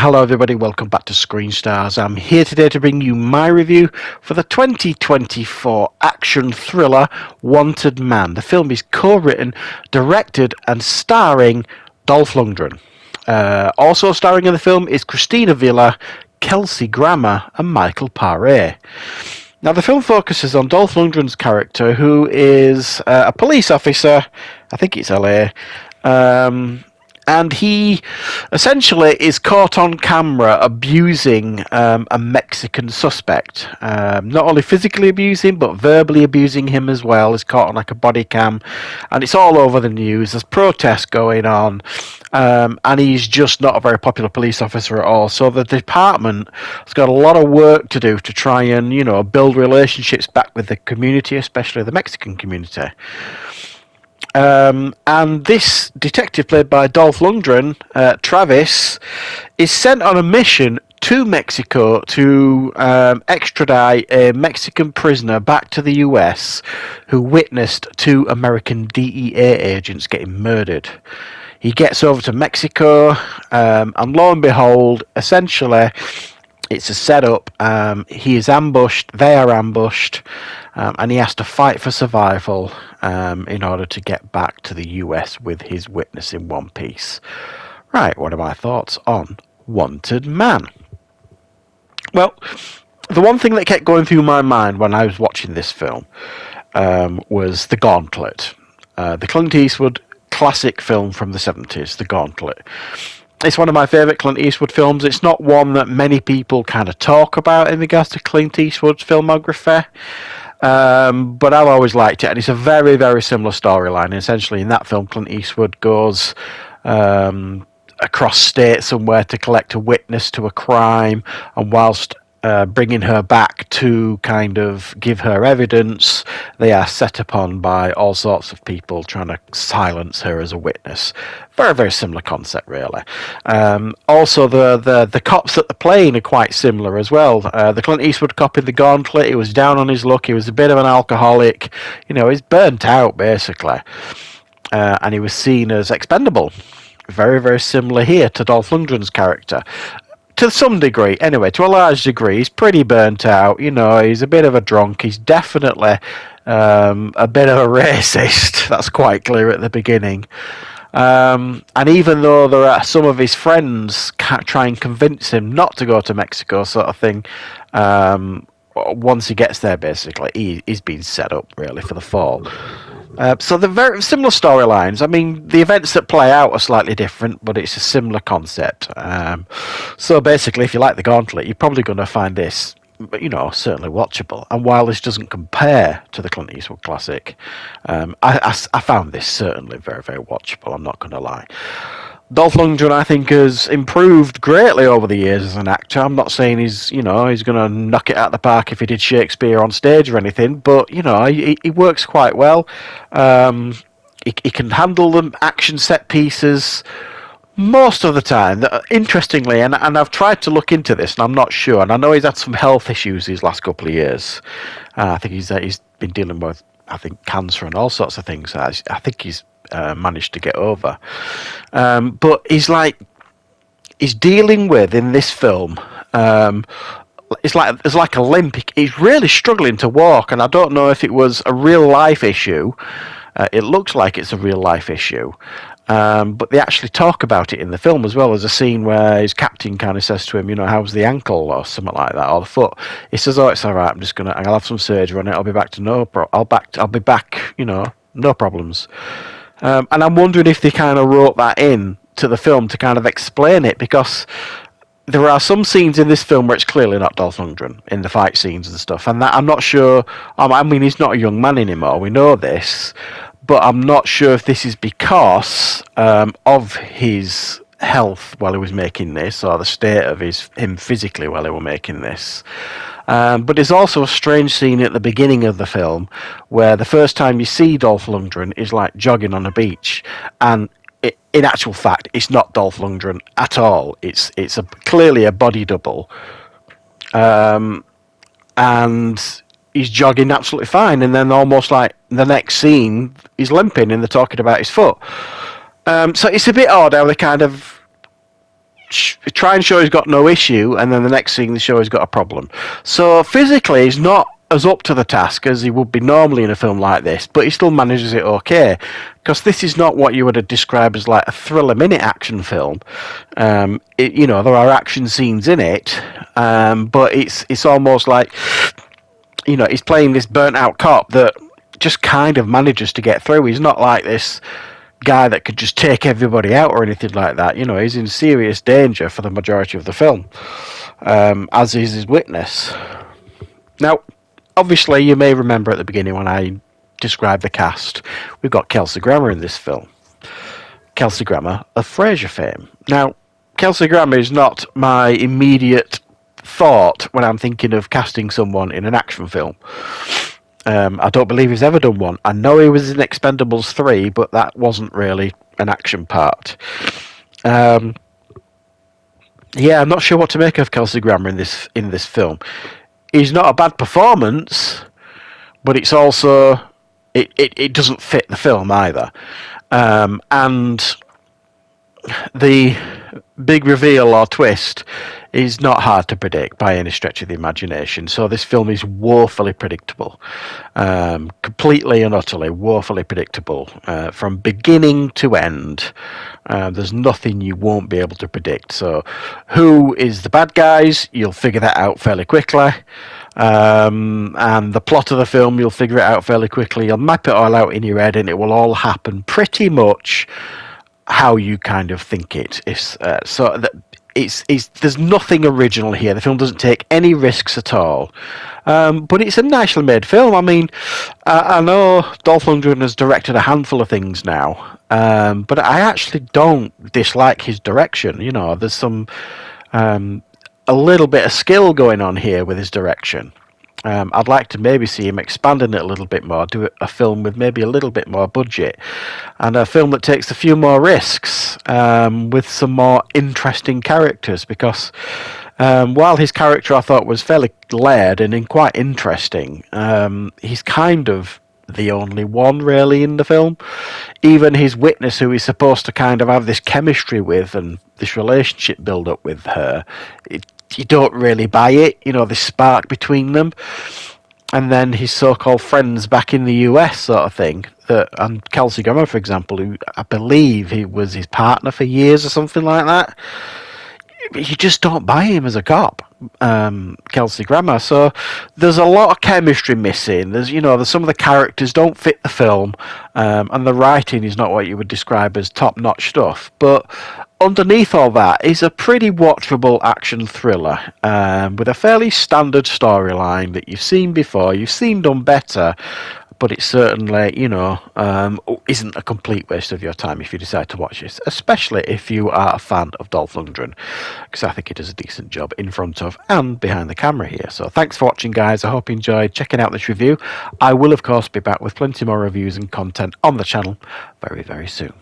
Hello everybody, welcome back to Screenstars. I'm here today to bring you my review for the 2024 action thriller Wanted Man. The film is co-written, directed and starring Dolph Lundgren. Also starring in the film is Christina Villa, Kelsey Grammer and Michael Paré. Now the film focuses on Dolph Lundgren's character, who is a police officer, I think it's LA, and he essentially is caught on camera abusing a Mexican suspect. Not only physically abusing, but verbally abusing him as well. He's caught on like a body cam, and it's all over the news. There's protests going on, and he's just not a very popular police officer at all. So the department has got a lot of work to do to try and, build relationships back with the community, especially the Mexican community. And this detective, played by Dolph Lundgren, Travis, is sent on a mission to Mexico to extradite a Mexican prisoner back to the US who witnessed two American DEA agents getting murdered. He gets over to Mexico, and lo and behold, essentially, it's a setup. He is ambushed, they are ambushed, and he has to fight for survival in order to get back to the US with his witness in one piece. Right, what are my thoughts on Wanted Man? Well, the one thing that kept going through my mind when I was watching this film was The Gauntlet. The Clint Eastwood classic film from the 70s, The Gauntlet. It's one of my favourite Clint Eastwood films. It's not one that many people kind of talk about in regards to Clint Eastwood's filmography, but I've always liked it, and it's a very, very similar storyline. Essentially, in that film, Clint Eastwood goes across state somewhere to collect a witness to a crime, and whilst bringing her back to kind of give her evidence, they are set upon by all sorts of people trying to silence her as a witness. Very, very similar concept, really. Also, the cops at the plane are quite similar as well. The Clint Eastwood cop in The Gauntlet, he was down on his luck, he was a bit of an alcoholic, he's burnt out, basically. And he was seen as expendable. Very, very similar here to Dolph Lundgren's character. To some degree, anyway, to a large degree, he's pretty burnt out. He's a bit of a drunk. He's definitely a bit of a racist. That's quite clear at the beginning. And even though there are some of his friends try and convince him not to go to Mexico, sort of thing, once he gets there, basically, he's been set up really for the fall. So they're very similar storylines. I mean, the events that play out are slightly different, but it's a similar concept. So basically, if you like The Gauntlet, you're probably going to find this, certainly watchable. And while this doesn't compare to the Clint Eastwood classic, I found this certainly very, very watchable. I'm not going to lie. Dolph Lundgren, I think, has improved greatly over the years as an actor. I'm not saying he's going to knock it out of the park if he did Shakespeare on stage or anything, but, he works quite well. He can handle the action set pieces most of the time. Interestingly, and I've tried to look into this, and I'm not sure, and I know he's had some health issues these last couple of years. I think he's been dealing with, cancer and all sorts of things. I think he's managed to get over, but he's dealing with, in this film, it's like a limp. He's really struggling to walk, and I don't know if it was a real life issue. It looks like it's a real life issue, but they actually talk about it in the film as well. There's a scene where his captain kind of says to him, how's the ankle or something like that, or the foot. He says, oh, it's all right, I'll have some surgery on it, I'll be back to I'll be back, no problems. And I'm wondering if they kind of wrote that in to the film to kind of explain it, because there are some scenes in this film where it's clearly not Dolph Lundgren in the fight scenes and stuff, and that I'm not sure. I mean, he's not a young man anymore. We know this, but I'm not sure if this is because of his health while he was making this, or the state of him physically while he was making this. But there's also a strange scene at the beginning of the film where the first time you see Dolph Lundgren is like jogging on a beach, and in actual fact, it's not Dolph Lundgren at all. It's clearly a body double, and he's jogging absolutely fine. And then almost like the next scene, he's limping, and they're talking about his foot. So it's a bit odd how they kind of try and show he's got no issue, and then the next scene they show he's got a problem. So physically, he's not as up to the task as he would be normally in a film like this, but he still manages it okay. Because this is not what you would have described as like a thriller minute action film. You know, there are action scenes in it, but it's almost like, you know, he's playing this burnt out cop that just kind of manages to get through. He's not like this guy that could just take everybody out or anything like that. You know, he's in serious danger for the majority of the film, as is his witness. Now, obviously, you may remember at the beginning when I described the cast, we've got Kelsey Grammer in this film. Kelsey Grammer of Frasier fame. Now, Kelsey Grammer is not my immediate thought when I'm thinking of casting someone in an action film. I don't believe he's ever done one. I know he was in Expendables 3, but that wasn't really an action part. Yeah, I'm not sure what to make of Kelsey Grammer in this film. He's not a bad performance, but it's also it doesn't fit the film either. And the big reveal or twist is not hard to predict by any stretch of the imagination. So this film is woefully predictable, completely and utterly woefully predictable from beginning to end. There's nothing you won't be able to predict. So who is the bad guys? You'll figure that out fairly quickly. And the plot of the film, you'll figure it out fairly quickly. You'll map it all out in your head, and it will all happen pretty much how you kind of think it is. So that there's nothing original here. The film doesn't take any risks at all. But it's a nicely made film. I mean, I know Dolph Lundgren has directed a handful of things now, but I actually don't dislike his direction. You know, there's some a little bit of skill going on here with his direction. I'd like to maybe see him expanding it a little bit more, do a film with maybe a little bit more budget, and a film that takes a few more risks with some more interesting characters, because while his character I thought was fairly layered and quite interesting, he's kind of the only one really in the film. Even his witness, who he's supposed to kind of have this chemistry with and this relationship build up with her, you don't really buy it, you know, this spark between them. And then his so-called friends back in the US sort of thing, and Kelsey Grammer, for example, who I believe he was his partner for years or something like that, you just don't buy him as a cop, Kelsey Grammer. So there's a lot of chemistry missing. There's some of the characters don't fit the film, and the writing is not what you would describe as top-notch stuff. But underneath all that is a pretty watchable action thriller with a fairly standard storyline that you've seen before. You've seen done better, but it certainly, isn't a complete waste of your time if you decide to watch this, especially if you are a fan of Dolph Lundgren, because I think he does a decent job in front of and behind the camera here. So thanks for watching, guys. I hope you enjoyed checking out this review. I will, of course, be back with plenty more reviews and content on the channel very, very soon.